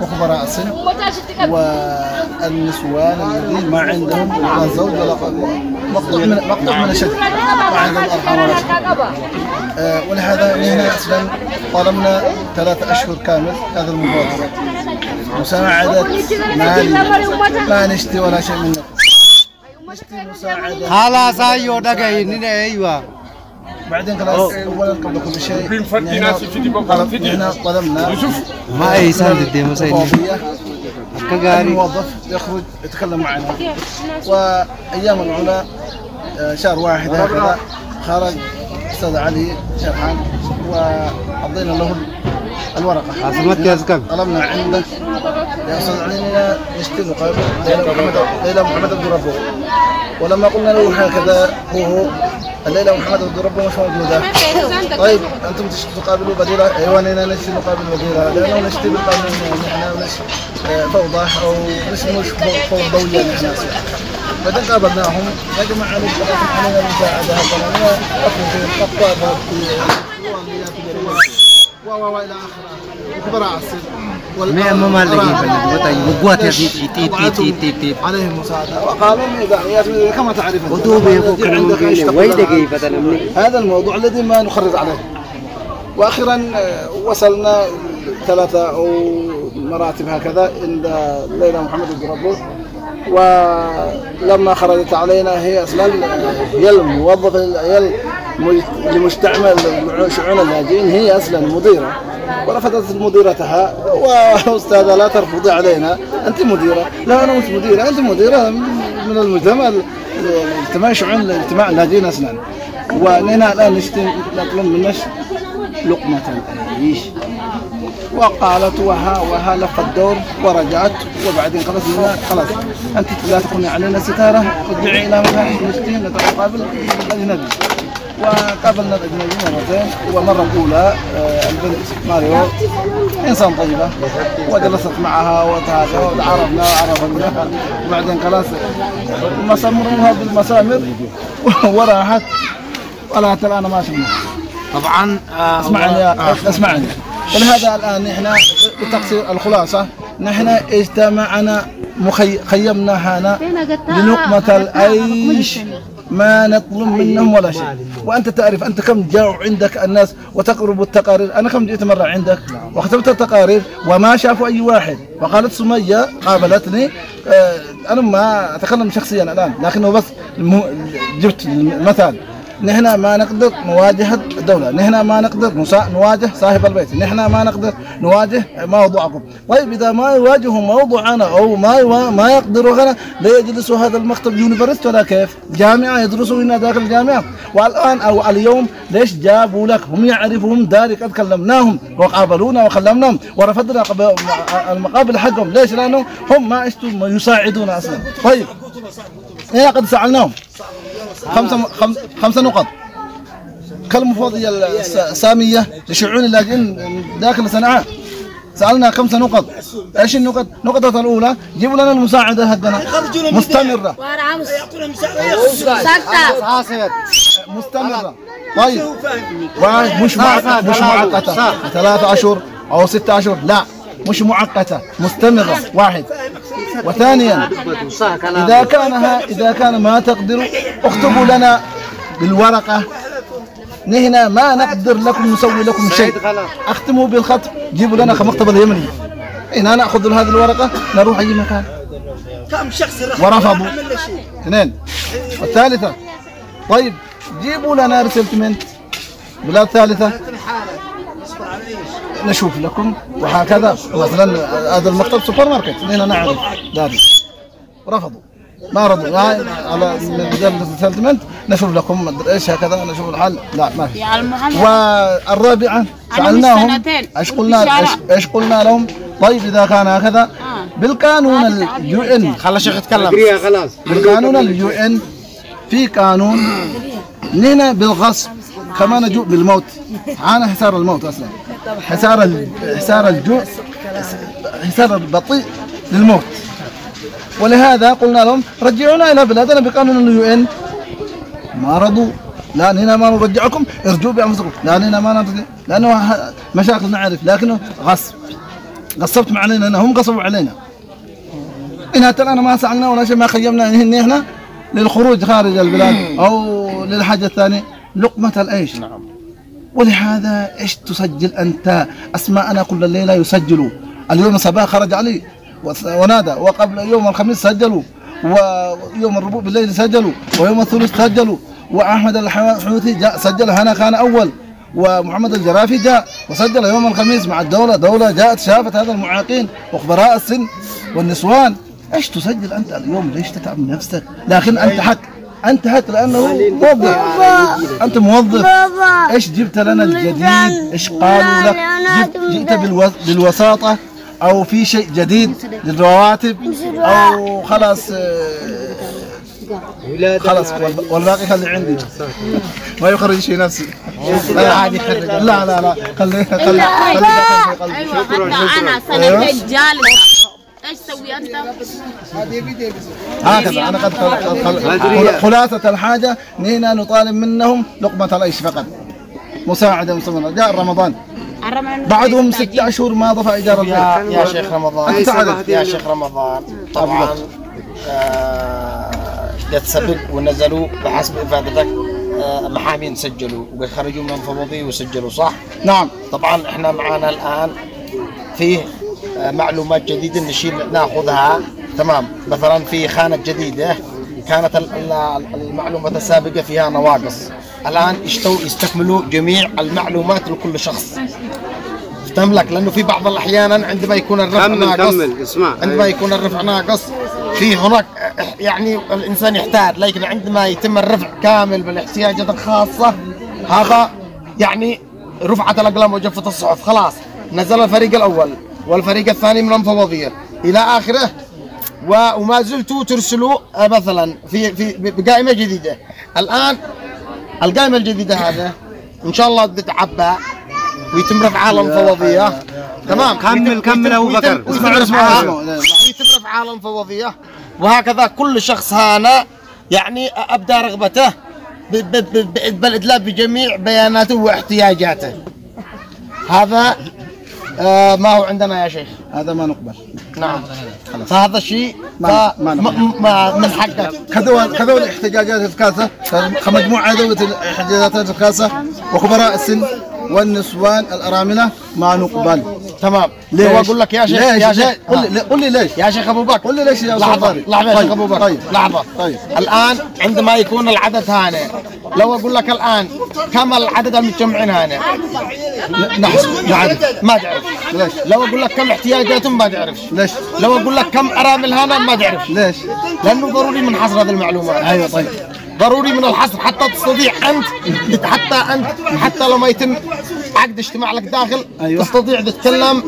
وخبراء السن والنسوان الذين ما عندهم لا زوج ولا مقطوع من الشجر ما عندهم أرحام ولا شيء. ولهذا هنا أصلا طالبنا 3 أشهر كامل هذا المبادرة مساعدة مالية، ما نشتي ولا شيء منكم، نشتي مساعدة. خلاص أيوة دقيقة أيوة. بعدين خلاص اولا قبل كل شيء هنا طلبنا ما اي ساند دي مساعدة الموظف يخرج يتكلم معنا. وايام العلا شهر واحد هكذا خرج استاذ علي شرحان وعطينا له الورقه طلبنا عنده يا استاذ علي نشتري نقابل ليلى محمد عبد ربه. ولما قلنا له هكذا هو الليلة محمد عبد ربه مش موجودة. طيب أنتم تقابلوا بديلة؟ أيوة أنا نشتري نقابل بديلة لأنه نشتري بالقانون نحن مش فوضى أو مش فوضوية نحن. بعدين قابلناهم يا جماعة علينا المساعدة هذا في الخطابة وإلى آخره وخبراء السن عليهم مساعدة. وقالوا كما تعرفون هذا الموضوع الذي ما نخرج عليه. وأخيرا وصلنا 3 أو مراتب هكذا عند ليلى محمد عبد ربه. ولما خرجت علينا هي أصلا هي الموظفة هي المستعمل شؤون اللاجئين هي أصلا مديرة ورفضت مديرتها. وأستاذة لا ترفضي علينا أنت مديرة. لا أنا مش مديرة أنت مديرة من الاجتماع شؤون الاجتماع اللاجئين أصلا. ونحن الآن نطلب منك لقمة العيش. وقالت وها لف الدور ورجعت. وبعدين خلاص انت لا تكوني علينا ستاره ارجعي الى مكانك المسكين نتقابل الاجنبي. وقابلنا الاجنبي مرتين. والمره الاولى البنت ماريو انسان طيبه وجلست معها وتعارفنا وعرفنا. وبعدين خلاص مسمروها بالمسامر وراحت ولا الان ما شفنا. طبعا اسمعني. ولهذا الآن نحن بتقصير الخلاصة نحن اجتمعنا خيمنا هنا للقمة العيش ما نطلب منهم ولا شيء. وأنت تعرف أنت كم جاءوا عندك الناس وتقرب التقارير. أنا كم جئت مرة عندك وكتبت التقارير وما شافوا أي واحد. وقالت سمية قابلتني أنا ما أتكلم شخصيا الآن لكنه بس جبت المثال. نحن ما نقدر نواجه الدولة، نحن ما نقدر نواجه صاحب البيت، نحن ما نقدر نواجه موضوعكم. طيب إذا ما يواجهوا موضوعنا أو ما يقدروا هنا لا يجلسوا هذا المكتب يونيفرسيتي ولا كيف؟ جامعة يدرسوا هنا داخل الجامعة. والآن أو اليوم ليش جابوا لك؟ هم يعرفهم ذلك قد كلمناهم وقابلونا وكلمناهم ورفضنا المقابل حقهم. ليش؟ لأنه هم ما يساعدون أصلا. طيب هنا قد سألناهم 5 نقط كالمفوضية السامية لشؤون اللاجئين داخل صنعاء. سألنا 5 نقط. ايش النقط؟ النقطة الأولى جيبوا لنا المساعدة هدنا مستمرة مستمرة. طيب مش مؤقتة 3 أشهر أو 6 أشهر لا مش مؤقتة مستمرة. واحد. وثانيا إذا كان ما تقدروا اكتبوا لنا بالورقة. نحن ما نقدر لكم نسوي لكم شيء. اختموا بالخط جيبوا لنا مكتب اليمني. هنا نأخذ هذه الورقة نروح أي مكان. كم شخص ورفضوا 2. والثالثة طيب جيبوا لنا ريسلتمنت بلاد ثالثة نشوف لكم. وهكذا مثلا هذا المكتب سوبر ماركت هنا نعرف ذلك. رفضوا ما رضوا على مجال السلتمنت نشوف لكم ايش هكذا نشوف الحل. لا ما في. والرابعة سألناهم ايش قلنا لهم. طيب إذا كان هكذا بالقانون اليو ان خلاص شيخ اتكلم خلاص. بالقانون اليو ان في قانون نحن بالغصب كما نجوء بالموت. عانى حصار الموت اصلا حصار الجوع حصار البطيء للموت. ولهذا قلنا لهم رجعونا الى بلادنا بقانون اليو ان. ما رضوا. لا هنا ما نرجعكم ارجعوا بانفسكم. لا هنا ما نرجع لانه مشاكل نعرف لكنه غصب. غصبتم علينا، هم غصبوا علينا. إن حتى الآن ما سألنا ولا شيء، ما خيمنا إن إحنا للخروج خارج البلاد أو للحاجة الثانية لقمة العيش. نعم. ولهذا إيش تسجل أنت أسماءنا كل الليلة يسجلوا. اليوم الصباح خرج علي ونادى، وقبل يوم الخميس سجلوا، ويوم الربوع بالليل سجلوا، ويوم الثلاث سجلوا، وأحمد الحوثي جاء سجل، هنا كان أول، ومحمد الجرافي جاء وسجل يوم الخميس مع الدولة. دولة جاءت شافت هذا المعاقين وخبراء السن والنسوان. ايش تسجل انت اليوم؟ ليش تتعب نفسك؟ لكن انت حق، انت حق لانه موظف، انت موظف. ايش جبت لنا الجديد؟ ايش قالوا لك؟ جئت بالوساطة او في شيء جديد للرواتب او خلاص والباقي خلي عندي ما يخرج شيء نفسي. لا عادي، لا لا لا خلي انا سنة جالسة. ايش تسوي انت؟ هكذا انا قد خلاصة الحاجة نحن نطالب منهم لقمة العيش فقط، مساعدة مستمرة. جاء رمضان بعدهم 6 أشهر ما ضفى إيجار البيت. يا شيخ رمضان، يا شيخ رمضان طبعا يتسبب ونزلوا بحسب افادتك محامين سجلوا وخرجوا من المفوضية وسجلوا، صح؟ نعم. طبعا احنا معنا الان فيه معلومات جديدة ناخذها، تمام. مثلا في خانة جديدة كانت المعلومات السابقة فيها نواقص، الان يستكملوا جميع المعلومات لكل شخص. تملك، لانه في بعض الاحيان عندما يكون الرفع ناقص، عندما يكون الرفع ناقص في هناك يعني الانسان يحتاج، لكن عندما يتم الرفع كامل بالاحتياجات الخاصه هذا يعني رفعت الاقلام وجفت الصحف، خلاص نزل الفريق الاول والفريق الثاني من المفوضيه الى اخره، وما زلتوا ترسلوا مثلا في بقائمه جديده. الان القائمه الجديده هذا ان شاء الله تتعبى ويتم رفعها على المفوضيه، تمام. كمل ابو بكر، ويتم رفعها على المفوضيه، وهكذا كل شخص هنا يعني ابدى رغبته بالادلاء بجميع بياناته واحتياجاته. هذا ما هو عندنا يا شيخ، هذا ما نقبل. نعم. فهذا الشيء من حقك. خذوا الاحتجاجات الكاسة، مجموعة ذوي الاحتجاجات الكاسة وخبراء السن والنسوان الأراملة ما نقبل. تمام. ليش؟ أقول لك يا شيخ، يا شيخ قل لي ليش يا شيخ أبو بكر. قل لي ليش يا أستاذ طارق. لحظة يا شيخ أبو بكر. طيب. لحظة. طيب. الآن عندما يكون العدد هنا، لو أقول لك الآن كم العدد المجتمعين هنا؟ ما تعرف. ليش؟ لو أقول لك كم احتياجاتهم ما تعرفش. ليش؟ لو أقول لك كم أرامل هنا ما تعرفش. ليش؟ لأنه ضروري من حصر هذه المعلومات. أيوة طيب. ضروري من الحصر حتى تستطيع أنت حتى لو ما يتم عقد اجتماع لك داخل. أيوة. تستطيع تتكلم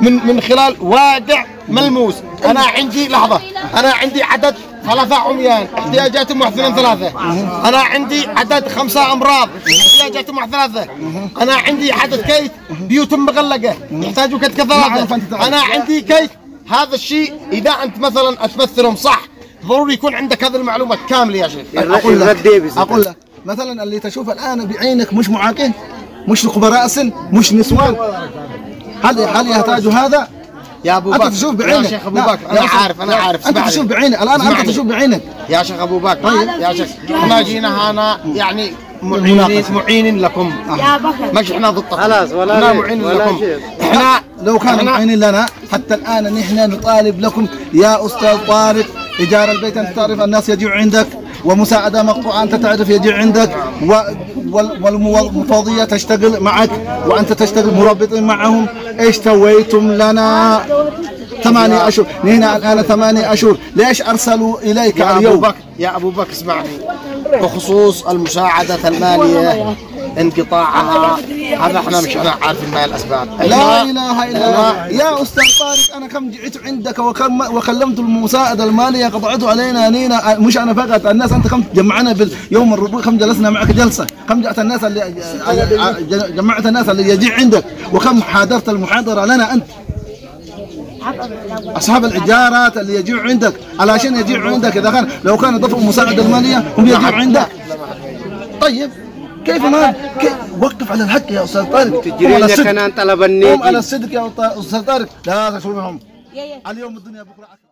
من خلال واقع ملموس. أنا عندي لحظة، أنا عندي عدد 3 عميان احتياجاتهم 1 2 3. أنا عندي عدد 5 أمراض احتياجاتهم 1 2 3. أنا عندي عدد كيت بيوتهم مغلقة يحتاجوا كيت 3. أنا عندي كيت. هذا الشيء إذا أنت مثلا تمثلهم صح ضروري يكون عندك هذه المعلومات كاملة يا شيخ. أقول لك مثلا اللي تشوف الآن بعينك مش معاقين، مش خبراء سن، مش نسوان، هل يحتاجوا هذا؟ يا ابو بكر انت تشوف بعينك. يا شيخ ابو بكر انا عارف انت تشوف بعينك الان، انت تشوف بعينك يا شيخ ابو بكر. يا شيخ احنا جينا هنا يعني معين لكم يا بكر، مش احنا ضدكم خلاص، ولا معين لكم. احنا لو كانوا معينين لنا حتى الان نحن نطالب لكم يا استاذ طارق ايجار البيت انت تعرف الناس يجيء عندك، ومساعده مقطوعه انت تعرف يجيء عندك، والمفوضيه تشتغل معك وانت تشتغل مربطين معهم. ايش سويتم لنا 8 أشهر؟ نحن الان 8 أشهر، ليش ارسلوا اليك اليوم؟ يا ابو بكر اسمعني، بخصوص المساعده الماليه انقطاعها هذا احنا مش عارفين ما الاسباب. لا اله الا الله يا استاذ طارق، انا كم جئت عندك وكلمت المساعده الماليه قطعته علينا نينا، مش انا فقط، الناس انت كم جمعنا باليوم الربوع، كم جلسنا معك جلسه، كم جاءت الناس اللي جمعت الناس اللي يجي عندك، وكم حاضرت المحاضره لنا انت. اصحاب الايجارات اللي يجيوا عندك علشان يجيوا عندك، اذا كان لو كان ضفوا المساعده الماليه هم يجيوا عندك. طيب كيف ما وقف على الحق يا استاذ طارق. تجري كان طلب النيل. قوم على الصدق يا استاذ طارق. لا تسوي منهم. اليوم الدنيا بكره